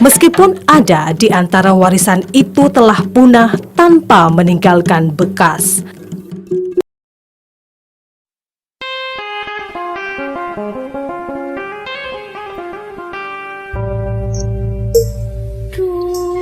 Meskipun ada di antara warisan itu telah punah tanpa meninggalkan bekas.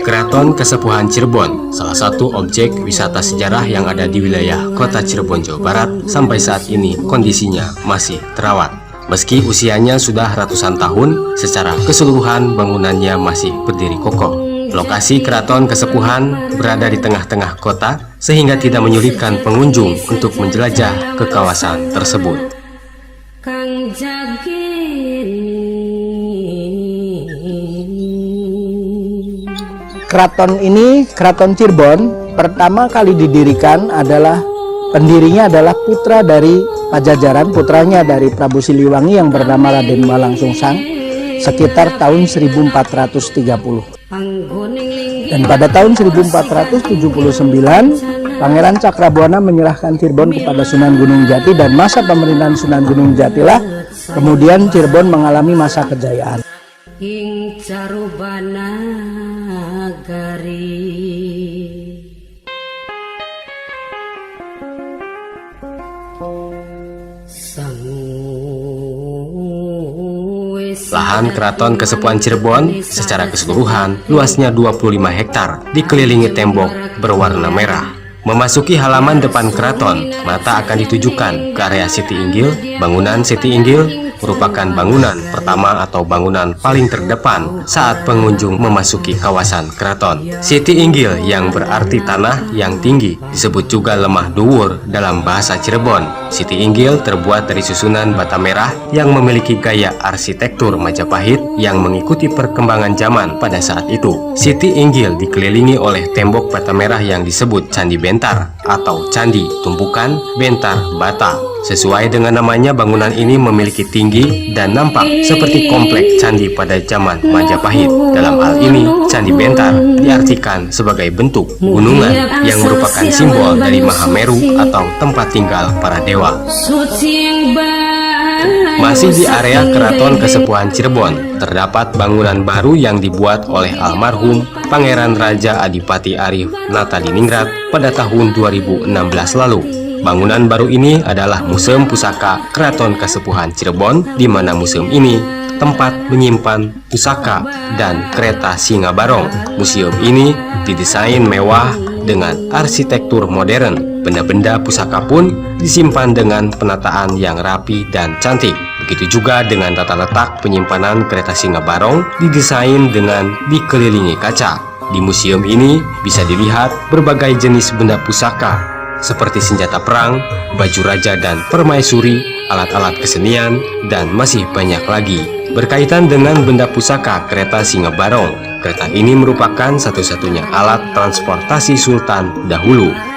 Keraton Kesepuhan Cirebon, salah satu objek wisata sejarah yang ada di wilayah kota Cirebon, Jawa Barat, sampai saat ini kondisinya masih terawat. Meski usianya sudah ratusan tahun, secara keseluruhan bangunannya masih berdiri kokoh. Lokasi Keraton Kesepuhan berada di tengah-tengah kota, sehingga tidak menyulitkan pengunjung untuk menjelajah ke kawasan tersebut. Keraton ini, Keraton Cirebon, pertama kali didirikan adalah pendirinya adalah putra dari Pajajaran, putranya dari Prabu Siliwangi yang bernama Raden Walang Sungsang sekitar tahun 1430. Dan pada tahun 1479, Pangeran Cakrabuana menyerahkan Cirebon kepada Sunan Gunung Jati, dan masa pemerintahan Sunan Gunung Jatilah kemudian Cirebon mengalami masa kejayaan. Ing Carubana Gari. Lahan Keraton Kesepuhan Cirebon secara keseluruhan luasnya 25 hektar, dikelilingi tembok berwarna merah. Memasuki halaman depan keraton, mata akan ditujukan ke area Siti Inggil. Bangunan Siti Inggil merupakan bangunan pertama atau bangunan paling terdepan saat pengunjung memasuki kawasan keraton. Siti Inggil yang berarti tanah yang tinggi disebut juga lemah dhuwur dalam bahasa Cirebon. Siti Inggil terbuat dari susunan bata merah yang memiliki gaya arsitektur Majapahit yang mengikuti perkembangan zaman pada saat itu. Siti Inggil dikelilingi oleh tembok bata merah yang disebut Candi Bentar atau Candi Tumpukan Bentar Bata. Sesuai dengan namanya, bangunan ini memiliki tinggi dan nampak seperti komplek candi pada zaman Majapahit. Dalam hal ini, Candi Bentar diartikan sebagai bentuk gunungan yang merupakan simbol dari Mahameru atau tempat tinggal para dewa. Masih di area Keraton Kesepuhan Cirebon, terdapat bangunan baru yang dibuat oleh almarhum Pangeran Raja Adipati Arif Natadiningrat pada tahun 2016 lalu. Bangunan baru ini adalah Museum Pusaka Keraton Kesepuhan Cirebon, di mana museum ini tempat menyimpan pusaka dan kereta Singa Barong. Museum ini didesain mewah dengan arsitektur modern. Benda-benda pusaka pun disimpan dengan penataan yang rapi dan cantik. Begitu juga dengan tata letak penyimpanan kereta Singa Barong, didesain dengan dikelilingi kaca. Di museum ini bisa dilihat berbagai jenis benda pusaka seperti senjata perang, baju raja dan permaisuri, alat-alat kesenian, dan masih banyak lagi. Berkaitan dengan benda pusaka kereta Singa Barong, kereta ini merupakan satu-satunya alat transportasi Sultan dahulu.